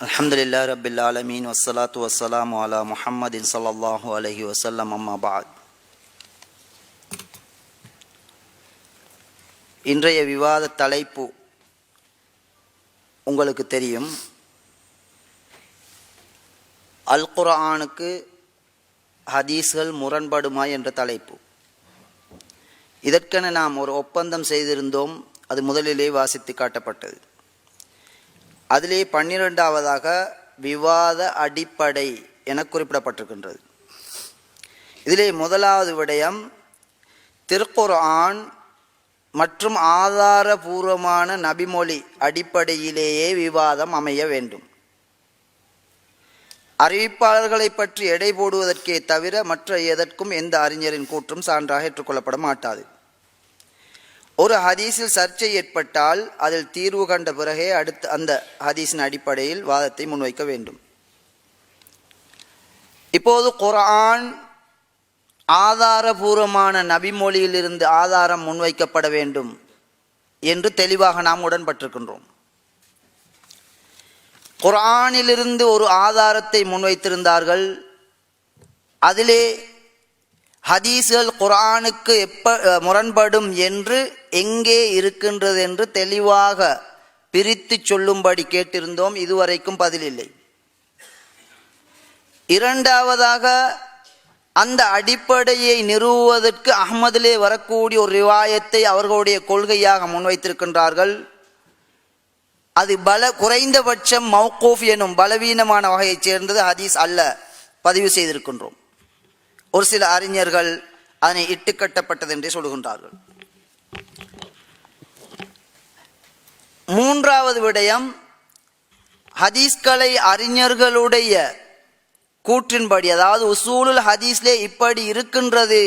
அல்ஹம்துலில்லாஹி ரப்பில் ஆலமீன் வஸ்ஸலாத்து வஸ்ஸலாமு அலா முஹம்மதின் ஸல்லல்லாஹு அலைஹி வஸல்லம். அம்மா பஅத். இன்றைய விவாத தலைப்பு உங்களுக்கு தெரியும். அல் குர்ஆனுக்கு ஹதீஸ்கள் முரண்படுமா என்ற தலைப்பு. இதற்கென நாம் ஒரு ஒப்பந்தம் செய்திருந்தோம். அது முதலிலே வாசித்து காட்டப்பட்டது. அதிலே 12வதாக விவாத அடிப்படை என குறிப்பிடப்பட்டிருக்கின்றது. இதிலே முதலாவது விடயம், திருக்குர்ஆன் மற்றும் ஆதாரபூர்வமான நபிமொழி அடிப்படையிலேயே விவாதம் அமைய வேண்டும். அறிவிப்பாளர்களை பற்றி எடை போடுவதற்கே தவிர மற்ற எதற்கும் எந்த அறிஞரின் கூற்றும் சான்றாக ஏற்றுக்கொள்ளப்பட மாட்டாது. ஒரு ஹதீஸில் சர்ச்சை ஏற்பட்டால் அதில் தீர்வு கண்ட பிறகே அடுத்து அந்த ஹதீஸின் அடிப்படையில் வாதத்தை முன்வைக்க வேண்டும். இப்போது குர்ஆன் ஆதாரபூர்வமான நபிமொழியிலிருந்து ஆதாரம் முன்வைக்கப்பட வேண்டும் என்று தெளிவாக நாம் உடன்பட்டிருக்கின்றோம். குர்ஆனிலிருந்து ஒரு ஆதாரத்தை முன்வைத்திருந்தார்கள். அதிலே ஹதீஸ்கள் குர்ஆனுக்கு முரண்படும் என்று எங்கே இருக்கின்றது என்று தெளிவாக பிரித்து சொல்லும்படி கேட்டிருந்தோம். இதுவரைக்கும் பதில் இல்லை. இரண்டாவதாக, அந்த அடிப்படையை நிறுவுவதற்கு அஹ்மதிலே வரக்கூடிய ஒரு ரிவாயத்தை அவர்களுடைய கொள்கையாக முன்வைத்திருக்கின்றார்கள். அது குறைந்தபட்சம் மௌகூஃப் எனும் பலவீனமான வகையைச் சேர்ந்தது, ஹதீஸ் அல்ல பதிவு செய்திருக்கின்றோம். ஒரு சில அறிஞர்கள் அதனை இட்டுக்கட்டப்பட்டது என்றே சொல்லுகின்றார்கள். மூன்றாவது விடயம், ஹதீஸ்களை அறிஞர்களுடைய கூற்றின்படி, அதாவது உசூலுல் ஹதீஸ்லே இப்படி இருக்கின்றது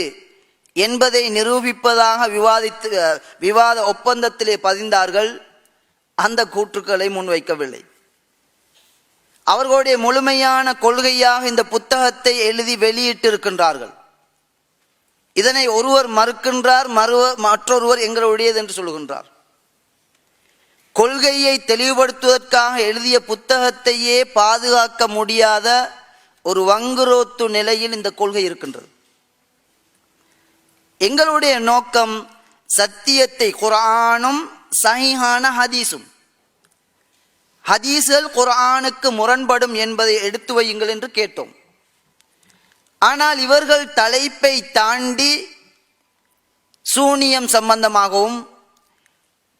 என்பதை நிரூபிப்பதாக விவாத ஒப்பந்தத்திலே பதிந்தார்கள். அந்த கூற்றுக்களை முன்வைக்கவில்லை. அவர்களுடைய முழுமையான கொள்கையாக இந்த புத்தகத்தை எழுதி வெளியிட்டிருக்கின்றார்கள். இதனை ஒருவர் மறுக்கின்றார், மற்றொருவர் எங்களுடையது என்று சொல்கின்றார். கொள்கையை தெளிவுபடுத்துவதற்காக எழுதிய புத்தகத்தையே பாதுகாக்க முடியாத ஒரு வங்குரோத்து நிலையில் இந்த கொள்கை இருக்கின்றது. எங்களுடைய நோக்கம் சத்தியத்தை, குர்ஆனும் சஹீஹான ஹதீஸும், ஹதீஸ்கள் குர்ஆனுக்கு முரண்படும் என்பதை எடுத்து வையுங்கள் என்று கேட்டோம். ஆனால் இவர்கள் தலைப்பை தாண்டி சூனியம் சம்பந்தமாகவும்,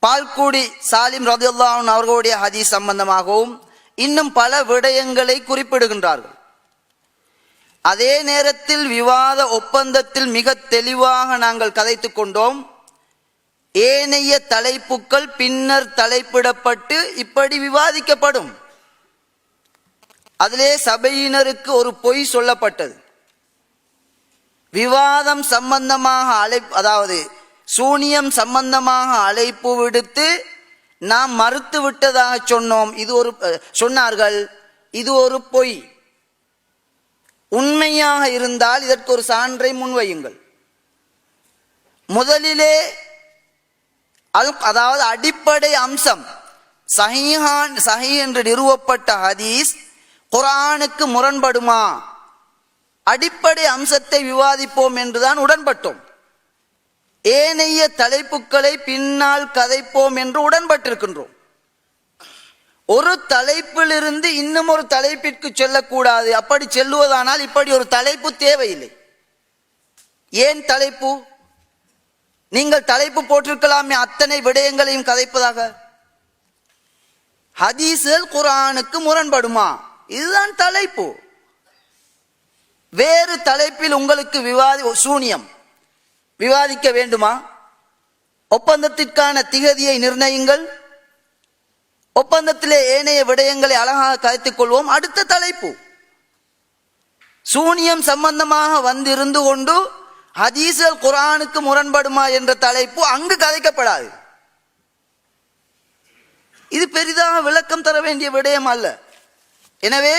பால்குடி சாலிம் ரலியல்லாஹு அன்ஹு அவர்களுடைய ஹதீஸ் சம்பந்தமாகவும் இன்னும் பல விடயங்களை குறிப்பிடுகின்றார்கள். அதே நேரத்தில் விவாத ஒப்பந்தத்தில் மிக தெளிவாக நாங்கள் கதைத்து கொண்டோம். ஏனைய தலைப்புக்கள் பின்னர் தலைப்பிடப்பட்டு இப்படி விவாதிக்கப்படும். அதிலே சபையினருக்கு ஒரு பொய் சொல்லப்பட்டது. விவாதம் சம்பந்தமாக அதாவது சூனியம் சம்பந்தமாக அழைப்பு விடுத்து நாம் மறுத்து விட்டதாக சொன்னோம். சொன்னார்கள் இது ஒரு பொய். உண்மையாக இருந்தால் இதற்கு ஒரு சான்றை முன்வையுங்கள். முதலிலே அதாவது அடிப்படை அம்சம், சஹீஹ் என்று நிறுவப்பட்ட ஹதீஸ் குர்ஆனுக்கு முரண்படுமா, அடிப்படை அம்சத்தை விவாதிப்போம் என்றுதான் உடன்பட்டோம். ஏனைய தலைப்புகளை பின்னால் கதைப்போம் என்று உடன்பட்டிருக்கின்றோம். ஒரு தலைப்பிலிருந்து இன்னும் ஒரு தலைப்பிற்கு செல்லக்கூடாது. அப்படி செல்லுவதானால் இப்படி ஒரு தலைப்பு தேவையில்லை. ஏன் தலைப்பு? நீங்கள் தலைப்பு போட்டிருக்கலாமே அத்தனை விடயங்களையும் கதைப்பதாக. ஹதீஸ்கள் குர்ஆனுக்கு முரண்படுமா, இதுதான் தலைப்பு. வேறு தலைப்பில் உங்களுக்கு சூனியம் விவாதிக்க வேண்டுமா? ஒப்பந்தத்திற்கான திகதியை நிர்ணயிங்கள். ஒப்பந்தத்திலே ஏனைய விடயங்களை அழகாக கதைத்துக் கொள்வோம். அடுத்த தலைப்பு சூனியம் சம்பந்தமாக வந்திருந்து கொண்டு ஹதீஸ்கள் குர்ஆனுக்கு முரண்படுமா என்ற தலைப்பு அங்கு கதைக்கப்படாது. இது பெரிதாக விளக்கம் தர வேண்டிய விடயம் அல்ல. எனவே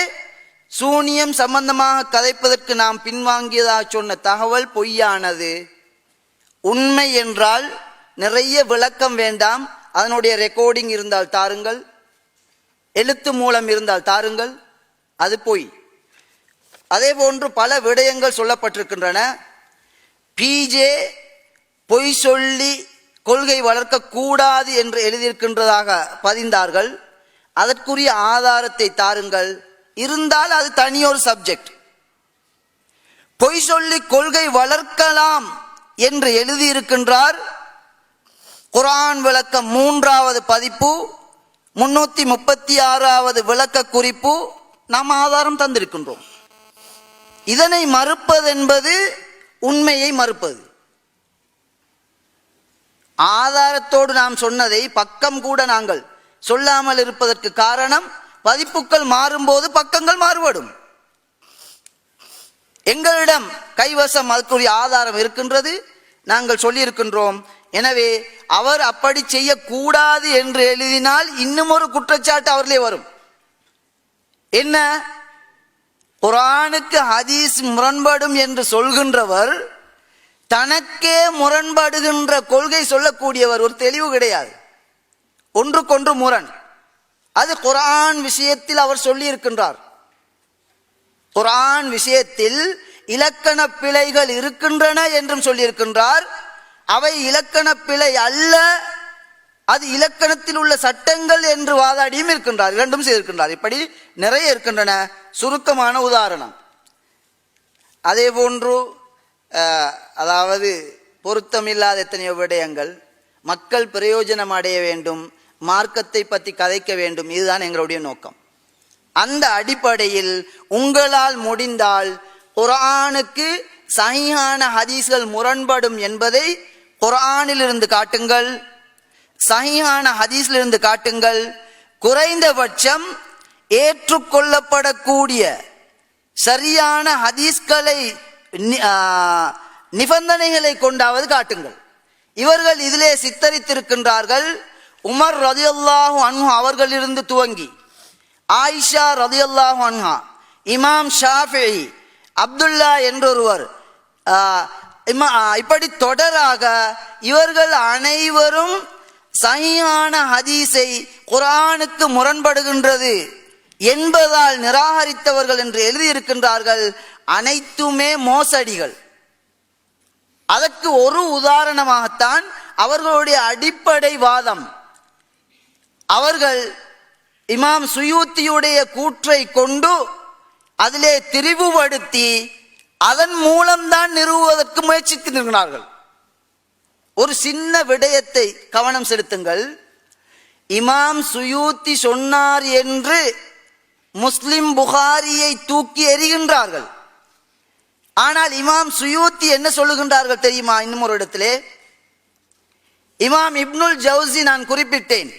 சூனியம் சம்பந்தமாக கதைப்பதற்கு நாம் பின்வாங்கியதாக சொன்ன தகவல் பொய்யானது. உண்மை என்றால் நிறைய விளக்கம் வேண்டாம். அதனுடைய ரெக்கார்டிங் இருந்தால் தாருங்கள். எழுத்து மூலம் இருந்தால் தாருங்கள், அது பொய். அதே போன்று பல விடயங்கள் சொல்லப்பட்டிருக்கின்றன. பிஜே பொய் சொல்லி கொள்கை வளர்க்கக்கூடாது என்று எழுதியிருக்கின்றதாக பதிந்தார்கள். அதற்குரிய ஆதாரத்தை தாருங்கள், இருந்தால் அது தனியொரு சப்ஜெக்ட். பொய் சொல்லி கொள்கை வளர்க்கலாம் என்று எழுதியிருக்கின்றார். குர்ஆன் விளக்கம் 3வது பதிப்பு 336வது விளக்க குறிப்பு நாம் ஆதாரம் தந்திருக்கின்றோம். இதனை மறுப்பது என்பது உண்மையை மறுப்பது. ஆதாரத்தோடு நாம் சொன்னதை பக்கம் கூட நாங்கள் சொல்லாமல் இருப்பதற்கு காரணம், பதிப்புகள் மாறும்போது பக்கங்கள் மாறுபடும். எங்களிடம் கைவசம் அதற்குரிய ஆதாரம் இருக்கின்றது, நாங்கள் சொல்லியிருக்கின்றோம். எனவே அவர் அப்படி செய்யக்கூடாது என்று எழுதினால் இன்னும் ஒரு குற்றச்சாட்டு அவர்களே வரும். என்ன? குர்ஆனுக்கு ஹதீஸ் முரண்படும் என்று சொல்கின்றவர் தனக்கே முரண்படுகின்ற கொள்கை சொல்லக்கூடியவர். ஒரு தெளிவு கிடையாது, ஒன்றுக்கொன்று முரண். அது குர்ஆன் விஷயத்தில் அவர் சொல்லி இருக்கின்றார். குர்ஆன் விஷயத்தில் இலக்கண பிழைகள் இருக்கின்றன என்றும் சொல்லியிருக்கின்றார். அவை இலக்கண பிழை அல்ல, அது இலக்கணத்தில் உள்ள சட்டங்கள் என்று வாதாடியும் இருக்கின்றார். இரண்டும் செய்திருக்கின்றார். இப்படி நிறைய இருக்கின்றன. சுருக்கமான உதாரணம். அதே போன்று அதாவது பொருத்தமில்லாத எத்தனையோ விடயங்கள், மக்கள் பிரயோஜனம் அடைய வேண்டும், மார்க்கத்தை பற்றி கதைக்க வேண்டும், இதுதான் எங்களுடைய நோக்கம். அந்த அடிப்படையில் உங்களால் முடிந்தால் குர்ஆனுக்கு சஹீஹான ஹதீஸ்கள் முரண்படும் என்பதை குர்ஆனிலிருந்து காட்டுங்கள், சஹீஹான ஹதீஸிலிருந்து காட்டுங்கள். குறைந்தபட்சம் ஏற்றுக்கொள்ளப்படக்கூடிய சரியான ஹதீஸ்களை நிபந்தனைகளை கொண்டாவது காட்டுங்கள். இவர்கள் இதிலே சித்தரித்திருக்கின்றார்கள். உமர் ரலியல்லாஹு அன்ஹு அவர்களிலிருந்து துவங்கி ஆயிஷா ரலியல்லாஹு அன்ஹா, இமாம் ஷாஃபிஈ, அப்துல்லா என்றொருவர், இப்படி தொடராக இவர்கள் அனைவரும் சஹீஹான ஹதீஸை குர்ஆனுக்கு முரண்படுகின்றது என்பதால் நிராகரித்தவர்கள் என்று எழுதியிருக்கின்றார்கள். அனைத்துமே மோசடிகள். அதற்கு ஒரு உதாரணமாகத்தான் அவர்களுடைய அடிப்படை வாதம். அவர்கள் இமாம் சுயூத்தியுடைய கூற்றை கொண்டு அதிலே திரிவுபடுத்தி அதன் மூலம்தான் நிறுவுவதற்கு முயற்சிக்கின்றார்கள். ஒரு சின்ன விடயத்தை கவனம் செலுத்துங்கள். இமாம் சுயூத்தி சொன்னார் என்று முஸ்லிம் புகாரியை தூக்கி எறிகின்றார்கள். ஆனால் இமாம் சுயூத்தி என்ன சொல்லுகின்றார்கள் தெரியுமா? இன்னும் ஒரு இடத்திலே இமாம் இப்னுல் ஜவுசி நான் குறிப்பிட்டேன்,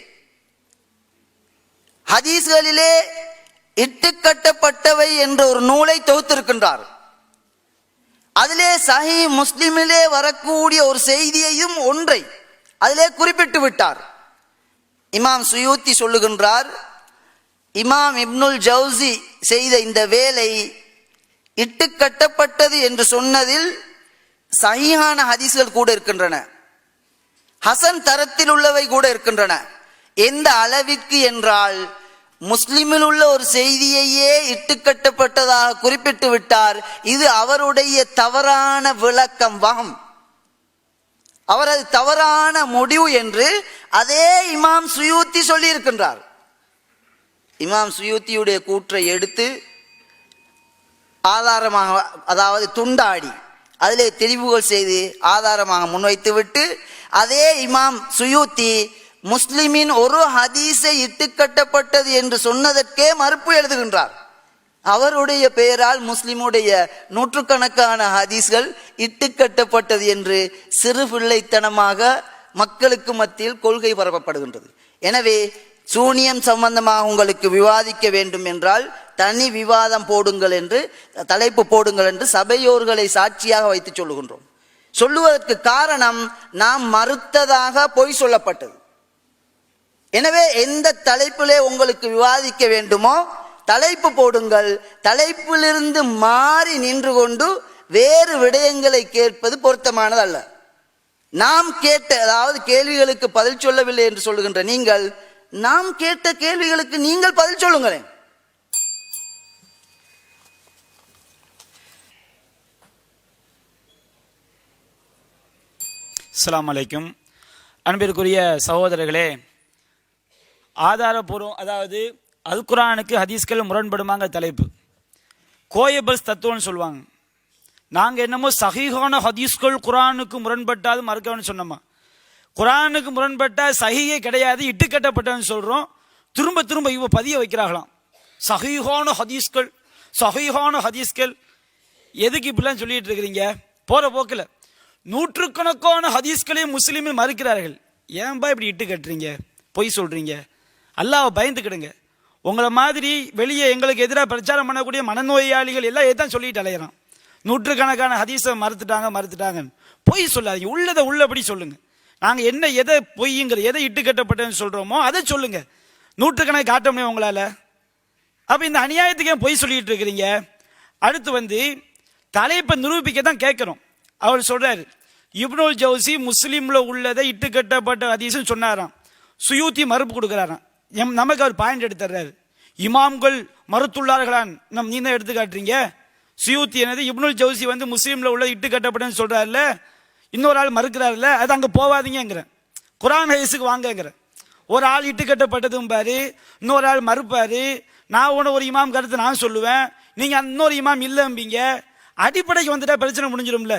ஹதீஸ்களிலே இட்டுக்கட்டப்பட்டவை என்ற ஒரு நூலை தொகுத்திருக்கின்றார். அதிலே சஹீஹ் முஸ்லிமிலே வரக்கூடிய ஒரு செய்தியையும் ஒன்றை அதிலே குறிப்பிட்டு விட்டார். இமாம் சுயூத்தி சொல்லுகின்றார், இமாம் இப்னுல் ஜவுசி செய்த இந்த வேலை இட்டுக்கட்டப்பட்டது என்று சொன்னதில் சஹீஹான ஹதீஸ்கள் கூட இருக்கின்றன, ஹசன் தரத்தில் உள்ளவை கூட இருக்கின்றன. எந்த அளவிற்கு என்றால் முஸ்லிமில் உள்ள ஒரு செய்தியையே இட்டுக்கட்டப்பட்டதாக குறிப்பிட்டு விட்டார். இது அவருடைய தவறான விளக்கம், வகம், அவரது தவறான முடிவு என்று அதே இமாம் சுயூத்தி சொல்லி இருக்கின்றார். இமாம் சுயூத்தியுடைய கூற்றை எடுத்து ஆதாரமாக, அதாவது துண்டாடி அதிலே தெளிவுகள் செய்து ஆதாரமாக முன்வைத்து விட்டு அதே இமாம் சுயூத்தி முஸ்லிமின் ஒரு ஹதீஸை இட்டுக்கட்டப்பட்டது என்று சொன்னதற்கே மறுப்பு எழுதுகின்றார். அவருடைய பெயரால் முஸ்லிமுடைய நூற்றுக்கணக்கான ஹதீஸ்கள் இட்டுக்கட்டப்பட்டது என்று சிறு பிள்ளைத்தனமாக மக்களுக்கு மத்தியில் கொள்கை பரப்பப்படுகின்றது. எனவே சூனியம் சம்பந்தமாக உங்களுக்கு விவாதிக்க வேண்டும் என்றால் தனி விவாதம் போடுங்கள் என்று, தலைப்பு போடுங்கள் என்று சபையோர்களை சாட்சியாக வைத்து சொல்லுகின்றோம். சொல்லுவதற்கு காரணம் நாம் மறுத்ததாக பொய் சொல்லப்பட்டது. எனவே எந்த தலைப்பிலே உங்களுக்கு விவாதிக்க வேண்டுமோ தலைப்பு போடுங்கள். தலைப்பிலிருந்து மாறி நின்று கொண்டு வேறு விடயங்களை கேட்பது பொருத்தமானதல்ல. நாம் கேட்ட, அதாவது கேள்விகளுக்கு பதில் சொல்லவில்லை என்று சொல்லுகின்ற நீங்கள் நாம் கேட்ட கேள்விகளுக்கு நீங்கள் பதில் சொல்லுங்களேன். அஸ்ஸலாமு அலைக்கும். அன்பிற்குரிய சகோதரர்களே, ஆதாரபூர்வம், அதாவது அல் குர்ஆனுக்கு ஹதீஸ்கள் முரண்படுமாங்க தலைப்பு. கோயபல்ஸ் தத்துவம்னு சொல்லுவாங்க. நாங்கள் என்னமோ சஹீஹான ஹதீஸ்கள் குர்ஆனுக்கு முரண்பட்டாது மறுக்கணும்னு சொன்னோமா? குர்ஆனுக்கு முரண்பட்டால் சஹீஹே கிடையாது, இட்டுக்கட்டப்பட்டன்னு சொல்கிறோம். திரும்ப திரும்ப இவ பதிய வைக்கிறாங்களாம். சஹீஹான ஹதீஸ்கள், சஹீஹான ஹதீஸ்கள். எதுக்கு இப்படிலாம் சொல்லிட்டு இருக்கிறீங்க? போகிற போக்கில் நூற்றுக்கணக்கான ஹதீஸ்களையும் முஸ்லீமில் மறுக்கிறார்கள். ஏன்பா இப்படி இட்டு கட்டுறீங்க, பொய் சொல்கிறீங்க? அல்லாஹ்வை பயந்துக்கிடுங்க. உங்களை மாதிரி வெளியே எங்களுக்கு எதிராக பிரச்சாரம் பண்ணக்கூடிய மனநோயாளிகள் எல்லாம் எதான் சொல்லிட்டு அலையிறான். நூற்றுக்கணக்கான ஹதீஸை மறுத்துட்டாங்க. பொய் சொல்லாதீங்க, உள்ளதை உள்ளபடி சொல்லுங்க. நாங்கள் என்ன எதை பொய்ங்கிற எதை இட்டு கட்டப்பட்டேன்னு சொல்கிறோமோ அதை சொல்லுங்க. நூற்றுக்கணக்கு காட்ட முடியும் உங்களால். அப்போ இந்த அநியாயத்துக்கு ஏன் பொய் சொல்லிட்டு இருக்கிறீங்க? அடுத்து தலைப்பை நிரூபிக்க தான் கேட்குறோம். அவர் சொல்றாரு, இப்னுல் ஜவுசி முஸ்லீம்ல உள்ளதை இட்டுக்கட்டப்பட்ட ஹதீஸ்னு சொன்னாராம். சுயூத்தி மறுப்பு கொடுக்குறாராம். நமக்கு அவர் பாயிண்ட் எடுத்துறாரு. இமாம்கள் மறுத்துள்ளார்களான், நீ தான் எடுத்து காட்டுறீங்க. சுயூத்தி என்னது, இப்னுல் ஜவுசி முஸ்லீம்ல உள்ள இட்டுக்கட்டப்பட்டன்னு சொல்றாருல, இன்னொரு ஆள் மறுக்கிறாருல, அது அங்கே போவாதீங்கிற. குர்ஆன் ஹதீஸுக்கு வாங்கங்கிற. ஒரு ஆள் இட்டுக்கட்டப்பட்டதும் பாரு, இன்னொரு ஆள் மறுப்பாரு. நான் ஒரு இமாம் கருத்து நான் சொல்லுவேன், நீங்க இன்னொரு இமாம் இல்லைம்பீங்க. அடிப்படைக்கு வந்துட்டா பிரச்சனை முடிஞ்சிடும்ல.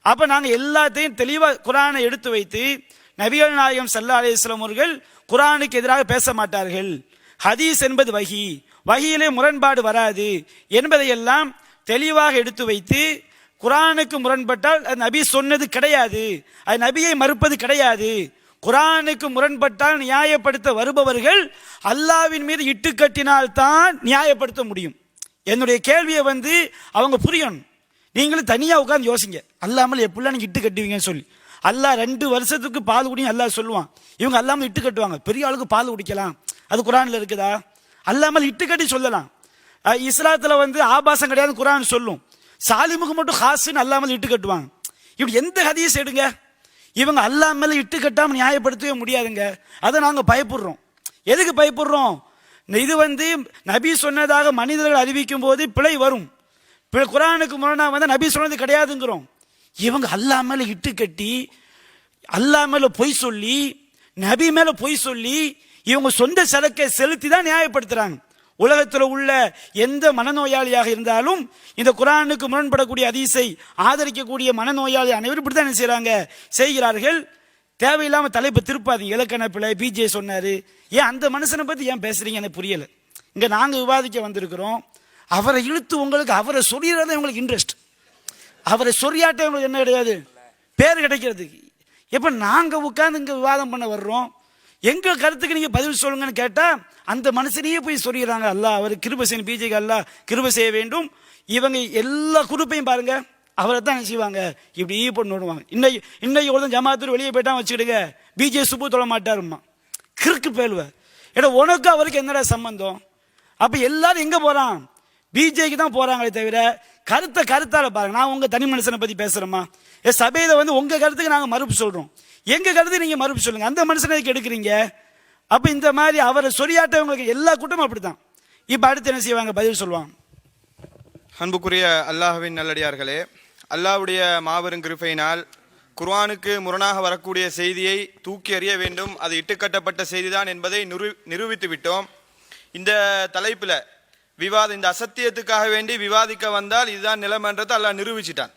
அப்போ நாங்கள் எல்லாத்தையும் தெளிவாக குர்ஆனை எடுத்து வைத்து, நபிகள் நாயகம் ஸல்லல்லாஹு அலைஹி வஸல்லம் அவர்கள் குர்ஆனுக்கு எதிராக பேச மாட்டார்கள், ஹதீஸ் என்பது வஹி, வஹியிலே முரண்பாடு வராது என்பதையெல்லாம் தெளிவாக எடுத்து வைத்து, குர்ஆனுக்கு முரண்பட்டால் அது நபி சொன்னது கிடையாது, அது நபியை மறுப்பது கிடையாது. குர்ஆனுக்கு முரண்பட்டால் நியாயப்படுத்த வருபவர்கள் அல்லாஹ்வின் மீது இட்டு கட்டினால் தான் நியாயப்படுத்த முடியும். என்னுடைய கேள்வியை அவங்க புரியணும். நீங்களும் தனியாக உட்காந்து யோசிங்க. அல்லாமல் எப்படிலாம் நீங்கள் இட்டு கட்டுவீங்கன்னு சொல்லி. அல்லாஹ் 2 வருஷத்துக்கு பால் குடியும் அல்லாஹ் சொல்லுவான். இவங்க அல்லாமல் இட்டு கட்டுவாங்க. பெரிய ஆளுக்கு பால் குடிக்கலாம், அது குர்ஆனில் இருக்குதா? அல்லாமல் இட்டு கட்டி சொல்லலாம். இஸ்லாத்தில் ஆபாசம் கிடையாது குர்ஆன் சொல்லும். சாலிமுக்கு மட்டும் ஹாஸ்ன்னு அல்லாமல் இட்டு கட்டுவாங்க. இப்படி எந்த ஹதீஸ் எடுங்க, இவங்க அல்லாமல் இட்டு கட்டாமல் நியாயப்படுத்தவே முடியாதுங்க. அதை நாங்கள் பயப்படுறோம். எதுக்கு பயப்படுறோம்? இது நபி சொன்னதாக மனிதர்கள் அறிவிக்கும் போது பிழை வரும். குர்ஆனுக்கு முரணா நபி சொன்னது கிடையாதுங்கிறோம். இவங்க அல்லாஹ் மேல இட்டு கட்டி, அல்லாஹ் மேல பொய் சொல்லி, நபி மேல பொய் சொல்லி, இவங்க சொந்த சரக்கை செலுத்தி தான் நியாயப்படுத்துறாங்க. உலகத்தில் உள்ள எந்த மனநோயாளியாக இருந்தாலும் இந்த குர்ஆனுக்கு முரண்படக்கூடிய ஹதீஸை ஆதரிக்கக்கூடிய மனநோயாளி அனைவரும் இப்படி தான் என்ன செய்கிறார்கள். தேவையில்லாமல் தலைப்பு திருப்பாதீங்க. இலக்கண பிழை, பிஜே சொன்னாரு, ஏன் அந்த மனுஷனை பற்றி ஏன் பேசுறீங்க எனக்கு புரியலை. இங்கே நாங்கள் விவாதிக்க வந்திருக்கிறோம். அவரை இழுத்து உங்களுக்கு அவரை சொரியறத உங்களுக்கு இன்ட்ரெஸ்ட். அவரை சொரியாட்ட உங்களுக்கு என்ன கிடையாது, பேர் கிடைக்கிறதுக்கு. எப்போ நாங்கள் உட்கார்ந்து இங்கே விவாதம் பண்ண வர்றோம், எங்கள் கருத்துக்கு நீங்கள் பதில் சொல்லுங்கன்னு கேட்டால் அந்த மனுஷனையே போய் சொல்லிடுறாங்க. அல்லாஹ் அவர் கிருபை செய்யணும், பிஜேக்கு அல்லாஹ் கிருபை செய்ய வேண்டும். இவங்க எல்லா குரூப்பையும் பாருங்க, அவரை தான் என்ன செய்வாங்க, இப்படி பண்ணி விடுவாங்க. இன்னைக்கு ஒரு ஜமாத்தூர் வெளியே போயிட்டா வச்சுக்கிடுங்க, பிஜே சுப்பு தொழ மாட்டாருமா, கிறுக்கு பேலுவ. ஏன்னா உனக்கு அவருக்கு என்னடா சம்பந்தம்? அப்போ எல்லாரும் எங்கே போகிறான், பிஜேக்கு தான் போகிறாங்களே தவிர கருத்தால பாருங்க. நான் உங்கள் தனி மனுஷனை பற்றி பேசுகிறேம்மா, சபையில் உங்கள் கருத்துக்கு நாங்கள் மறுப்பு சொல்கிறோம், எங்கள் கருத்துக்கு நீங்கள் மறுப்பு சொல்லுங்கள், அந்த மனுஷனை எடுக்கிறீங்க. அப்போ இந்த மாதிரி அவரை சொரியாட்டவங்களுக்கு எல்லா கூட்டமும் அப்படித்தான். இப்போ அடுத்து என்ன செய்வாங்க, பதில் சொல்லுவாங்க. அன்புக்குரிய அல்லாஹ்வின் நல்லடியார்களே, அல்லாஹ்வுடைய மாபெரும் கிருபையினால் குர்ஆனுக்கு முரணாக வரக்கூடிய செய்தியை தூக்கி எறிய வேண்டும், அது இட்டுக்கட்டப்பட்ட செய்திதான் என்பதை நிரூபித்து விட்டோம். இந்த தலைப்பில் விவாதம், இந்த அசத்தியத்துக்காக வேண்டி விவாதிக்க வந்தால் இதுதான் நிலைமன்றத்தை அல்லாஹ் நிரூபிச்சிட்டான்.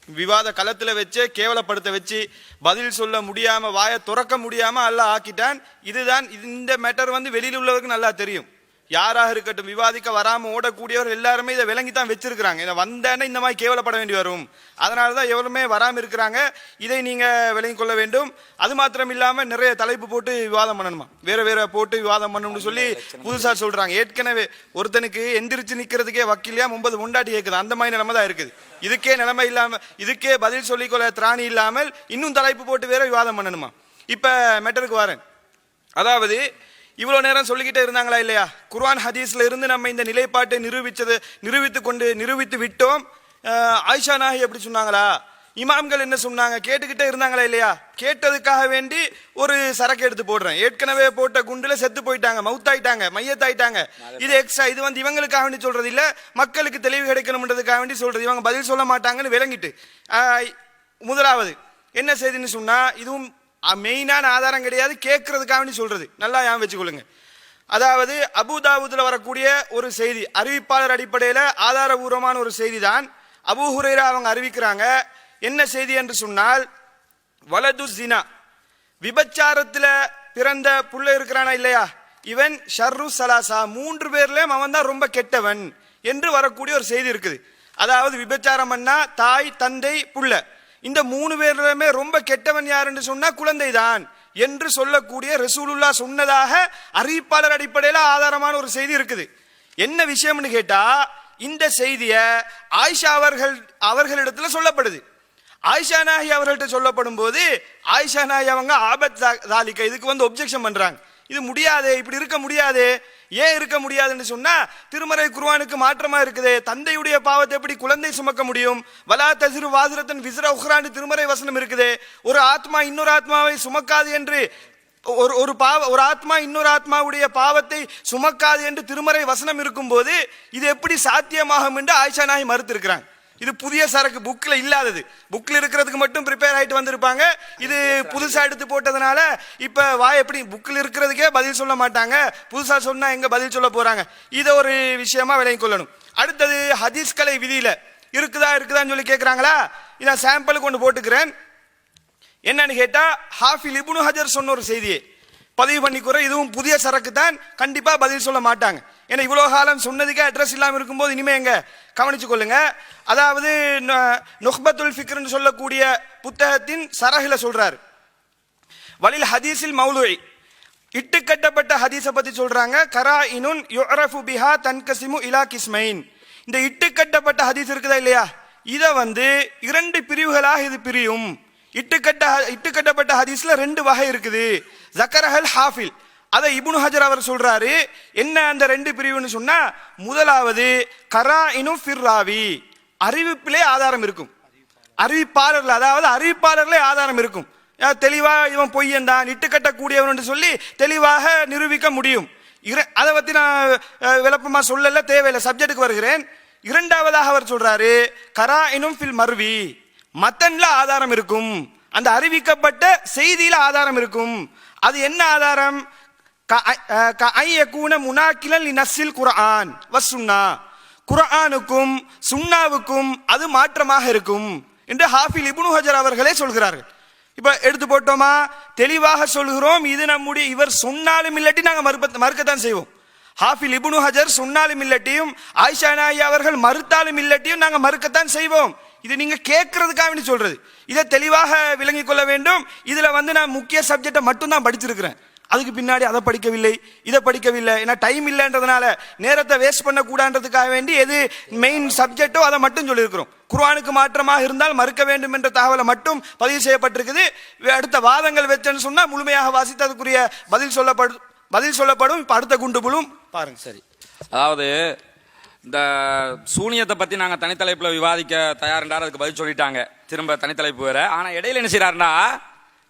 விவாத களத்தில் வச்சு கேவலப்படுத்த வச்சு பதில் சொல்ல முடியாமல், வாயை துறக்க முடியாமல் அல்லாஹ் ஆக்கிட்டான். இதுதான் இந்த மேட்டர் வெளியில் உள்ளவருக்கு நல்லா தெரியும். யாராக இருக்கட்டும், விவாதிக்க வராமல் ஓடக்கூடியவர் எல்லாருமே இதை விளங்கி தான் வச்சிருக்கிறாங்க. இதை வந்தேன்னா இந்த மாதிரி கேவலப்பட வேண்டி வரும், அதனால தான் எவ்வளவுமே வராமல் இருக்கிறாங்க. இதை நீங்கள் விளங்கி கொள்ள வேண்டும். அது மாத்திரம் இல்லாமல் நிறைய தலைப்பு போட்டு விவாதம் பண்ணணுமா, வேற போட்டு விவாதம் பண்ணணும்னு சொல்லி புதுசாக சொல்கிறாங்க. ஏற்கனவே ஒருத்தனுக்கு எந்திரிச்சு நிற்கிறதுக்கே வக்கீலையா 9 முண்டாட்டி கேட்குது, அந்த மாதிரி நிலைமை தான் இருக்குது. இதுக்கே நிலைமை இல்லாமல், இதுக்கே பதில் சொல்லிக்கொள்ள திராணி இல்லாமல் இன்னும் தலைப்பு போட்டு வேற விவாதம் பண்ணணுமா. இப்போ மேட்டருக்கு வரேன். அதாவது இவ்வளோ நேரம் சொல்லிக்கிட்டே இருந்தாங்களா இல்லையா, குர்ஆன் ஹதீஸ்ல இருந்து நம்ம இந்த நிலைப்பாட்டை நிரூபித்து விட்டோம். ஆயிஷா நாயகி எப்படி சொன்னாங்களா, இமாம்கள் என்ன சொன்னாங்க, கேட்டுக்கிட்டே இருந்தாங்களா இல்லையா? கேட்டதுக்காக வேண்டி ஒரு சரக்கு எடுத்து போடுறேன், ஏற்கனவே போட்ட குண்டுல செத்து போயிட்டாங்க, மவுத்தாயிட்டாங்க, மையத்தாயிட்டாங்க, இது எக்ஸ்ட்ரா, இது வந்து இவங்களுக்காக வேண்டி சொல்றது இல்ல, மக்களுக்கு தெளிவு கிடைக்கணும்ன்றதுக்காக வேண்டி சொல்றது. இவங்க பதில் சொல்ல மாட்டாங்கன்னு விளங்கிட்டு முதலாவது என்ன செய்தின்னு சொன்னா, இதுவும் மெயினான ஆதாரம் கிடையாது, கேட்கறதுக்காக வேண்டி சொல்றது, நல்லா ஞாபகம் வச்சுக்கொள்ளுங்க. அதாவது அபூதாவூதுல வரக்கூடிய ஒரு செய்தி, அறிவிப்பாளர் அடிப்படையில் ஆதாரபூர்வமான ஒரு செய்தி தான். அபூ ஹுரைரா அவங்க அறிவிக்கிறாங்க, என்ன செய்தி என்று சொன்னால், வலது ஜினா, விபச்சாரத்துல பிறந்த புள்ள இருக்கிறானா இல்லையா, இவன் ஷர்ரு சலாசா, 3 பேர்லயும் அவன் தான் ரொம்ப கெட்டவன் என்று வரக்கூடிய ஒரு செய்தி இருக்குது. அதாவது விபச்சாரம் பண்ணா தாய், தந்தை, புள்ள, இந்த 3 பேர்லயுமே ரொம்ப கெட்டவன் யார் என்று சொன்னா குழந்தை தான் என்று சொல்லக்கூடிய ரசூலுல்லாஹ் சொன்னதாக அறிவிப்பாளர் அடிப்படையில் ஆதாரமான ஒரு செய்தி இருக்குது. என்ன விஷயம்னு கேட்டா, இந்த செய்திய ஆயிஷா அவர்களிடத்துல சொல்லப்படுது. ஆயிஷா நாயகி அவர்கள்ட்ட சொல்லப்படும் போது ஆயிஷா நாயகி அவங்க ஆபத் தாலிக்க இதுக்கு வந்து ஒப்ஜெக்ஷன் பண்றாங்க. இது முடியாது, இப்படி இருக்க முடியாது. ஏன் இருக்க முடியாதுன்னு சொன்னா, திருமறை குர்ஆனுக்கு மாற்றமா இருக்குது. தந்தையுடைய பாவத்தை எப்படி குழந்தை சுமக்க முடியும்? வலா தஸிரு வாஸிரத்துன் விஸ்ர உக்ரான்னு திருமறை வசனம் இருக்குது. ஒரு ஆத்மா இன்னொரு ஆத்மாவை சுமக்காது என்று, ஒரு ஆத்மா இன்னொரு ஆத்மாவுடைய பாவத்தை சுமக்காது என்று திருமறை வசனம் இருக்கும் போது இது எப்படி சாத்தியமாகும் என்று ஆயிஷா நாயகி மறுத்து இருக்கிறாங்க. இது புதிய சரக்கு, புக்ல இல்லாதது, புக்ல இருக்கிறதுக்கு மட்டும் ப்ரிப்பேர் ஆயிட்டு வந்திருப்பாங்க. இது புதுசா எடுத்து போட்டதுனால இப்ப எப்படி புக்ல இருக்கிறதுக்கே பதில் சொல்ல மாட்டாங்க, புதுசா சொன்னா எங்க பதில் சொல்ல போறாங்க. இதை ஒரு விஷயமா விளங்கிக் கொள்ளணும். அடுத்தது ஹதீஸ் கலை விதியில இருக்குதான்னு சொல்லி கேட்கிறாங்களா, இதை சாம்பிள் கொண்டு போட்டுக்கிறேன். என்னன்னு கேட்டா, ஹாஃபில் இப்னு ஹஜர் சொன்ன ஒரு செய்தியை பதிவு பண்ணிக்குற, இதுவும் புதிய சரக்கு தான், கண்டிப்பா பதில் சொல்ல மாட்டாங்க. ஏன்னா இவ்வளவு காலம் சொன்னதுக்கே அட்ரஸ் இல்லாம இருக்கும்போது இனிமே எங்க கவனிச்சு கொள்ளுங்க. அதாவது நுஹ்பத்துல் ஃபிக்ர்னு சொல்லக்கூடிய புத்தகத்தின் சரஹில சொல்றாரு, வலில் ஹதீஸில் மௌலுஇ, இட்டுக்கட்டப்பட்ட ஹதீஸை பத்தி சொல்றாங்க. கராயினுன் யுஅரஃபு பிஹா தன்கசிமு இலா கிஸ்மைன். இந்த இட்டுக்கட்டப்பட்ட ஹதீஸ் இருக்குதா இல்லையா, இதை வந்து 2 பிரிவுகளாக இது பிரியும். இட்டுக்கட்டப்பட்ட ஹதீஸ்ல 2 வகை இருக்குது. ஜக்கரஹல் ஹாஃபில், அதை இப்னு ஹஜர் அவர் சொல்றாரு. என்ன அந்த 2 பிரிவுன்னு சொன்னா, முதலாவது கராயினு ஃபிர்ராவி, அறிவிப்பிலே ஆதாரம் இருக்கும், அறிவிப்பாளர்கள், அதாவது அறிவிப்பாளர்களே ஆதாரம் இருக்கும். தெளிவா இவன் பொய்யன் தான், இட்டுக்கட்டக்கூடியவன் என்று சொல்லி தெளிவாக நிரூபிக்க முடியும். அதை பத்தி நான் விளப்பமா சொல்லல, தேவையில்லை, சப்ஜெக்டுக்கு வருகிறேன். இரண்டாவதாக அவர் சொல்றாரு, கராயினும் ஃபில் மர்வி, மத்தன்ல ஆதாரம் இருக்கும், அந்த அறிவிக்கப்பட்ட செய்தியில ஆதாரம் இருக்கும். அது என்ன ஆதாரம்? குர்ஆன் வசுன்னா, குர்ஆனுக்கும் சுன்னாவுக்கும் அது மாற்றமாக இருக்கும் என்று ஹாஃபில் இப்னு ஹஜர் அவர்களே சொல்கிறார்கள். இப்ப எடுத்து போட்டோமா, தெளிவாக சொல்கிறோம், இது நம்முடைய, இவர் சொன்னாலும் இல்லாட்டி நாங்க மறுக்கத்தான் செய்வோம். ஹாஃபில் இப்னு ஹஜர் சொன்னாலும் இல்லட்டியும், ஆயிஷா நாயகி அவர்கள் மறுத்தாலும் இல்லட்டியும் நாங்க மறுக்கத்தான் செய்வோம். இது நீங்க கேட்கறதுக்காக சொல்றது, இதை தெளிவாக விளங்கிக் கொள்ள வேண்டும். இதுல வந்து நான் முக்கிய சப்ஜெக்டை மட்டும் தான் படிச்சிருக்கிறேன், அதுக்கு பின்னாடி அதை படிக்கவில்லை, இதை படிக்கவில்லை. ஏன்னா டைம் இல்லைன்றதுனால நேரத்தை வேஸ்ட் பண்ணக்கூடாதுன்றதுக்காக வேண்டி எது மெயின் சப்ஜெக்டோ அதை மட்டும் சொல்லியிருக்கிறோம். குர்ஆனுக்கு மாற்றமாக இருந்தால் மறுக்க வேண்டும் என்ற தகவலை மட்டும் பதிவு செய்யப்பட்டிருக்குது. அடுத்த வாதங்கள் வச்சேன்னு சொன்னா முழுமையாக வாசித்து அதுக்குரிய பதில் சொல்லப்படும். இப்ப அடுத்த குண்டு புழும் பாருங்க. சரி, அதாவது இந்த சூனியத்தை பத்தி நாங்க தனித்தலைப்புல விவாதிக்க தயார்ன்றார், அதுக்கு பதில் சொல்லிட்டாங்க, திரும்ப தனித்தலைப்பு வேற. ஆனா இடையில என்ன செய்யறாருன்னா,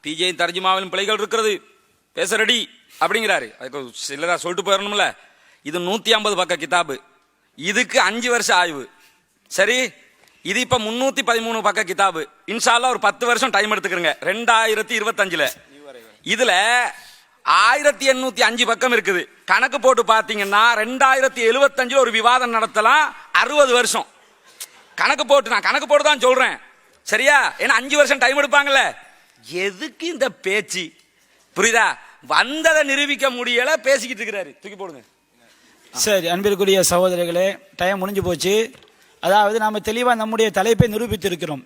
டிஜேயின் தர்ஜுமாவிலும் பிழைகள் இருக்கிறது, பேச ரெடி அப்படிங்கிறாரு. அதுக்கு சிலரா சொல்லிட்டு போயிடணும்ல. இது 150 பக்க கிதாபு, இதுக்கு 5 வருஷ ஆய்வு. சரி, இது இப்ப 313 பக்க கிதாபு. இன்ஷா அல்லாஹ் ஒரு 10 வருஷம் டைம் எடுத்துக்கிறங்க. 2025ல இதுல 1805 பக்கம் இருக்குது. கணக்கு போட்டு பாத்தீங்கன்னா 2075 ஒரு விவாதம் நடத்தலாம், 60 வருஷம். கணக்கு போட்டு நான் கணக்கு போட்டு தான் சொல்றேன், சரியா? ஏன்னா 5 வருஷம் டைம் எடுப்பாங்கல்ல. எதுக்கு இந்த பேச்சு, புரியுதா? வந்ததை நிரூபிக்க முடியல, பேசிக்கிட்டு இருக்கிறாரு, தூக்கி போடுங்க. சரி, அன்பிற்குரிய சகோதரர்களே, டைம் முடிஞ்சு போச்சு. அதாவது நாம தெளிவா நம்முடைய தலைப்பை நிரூபித்து இருக்கிறோம்.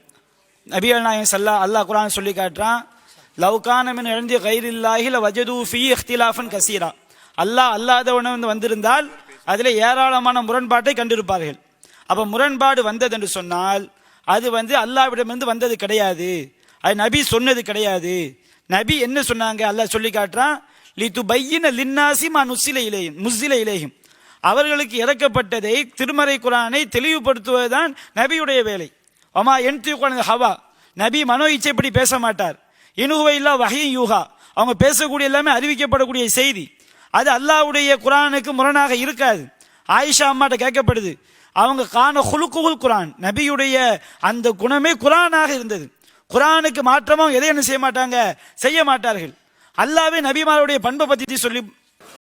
நபிகள் நாயகம் ஸல்லல்லாஹு அல்லாஹ் குர்ஆன் சொல்லி காட்டுறான், லவ்கான மின் இன்தி கைரில்லாஹி லவஜது ஃபீ இக்திலாஃபன் கஸீரா. அல்லாஹ் அல்லாதவன் வந்திருந்தால் அதில் ஏராளமான முரண்பாட்டை கண்டிருப்பார்கள். அப்ப முரண்பாடு வந்தது என்று சொன்னால் அது அல்லாஹ்விடமிருந்து வந்தது கிடையாது, அது நபி சொன்னது கிடையாது. நபி என்ன சொன்னாங்க? அல்லாஹ் சொல்லி காட்டுறான், லிதுபையின லின்னாஸி மா நுஸ்ஸில இலைஹிம், அவர்களுக்கு இறக்கப்பட்டதை, திருமறை குர்ஆனை தெளிவுபடுத்துவதுதான் நபியுடைய வேலை. வமா யன்திகு அனில் ஹவா, நபி மனோ இச்சைப்படி பேச மாட்டார். இனுகுவை இல்லா வஹீன் யூஹா, அவங்க பேசக்கூடிய எல்லாமே அறிவிக்கப்படக்கூடிய செய்தி. அது அல்லாஹ்வுடைய குர்ஆனுக்கு முரணாக இருக்காது. ஆயிஷா அம்மாட்ட கேட்கப்படுது, அவங்க கான ஹுலுக்குல் குர்ஆன், நபியுடைய அந்த குணமே குர்ஆனாக இருந்தது. குர்ஆனுக்கு மாற்றமா எதை என்ன செய்ய மாட்டாங்க, செய்ய மாட்டார்கள். அல்லாஹ்வே நபிமாருடைய பண்பை பற்றி சொல்லி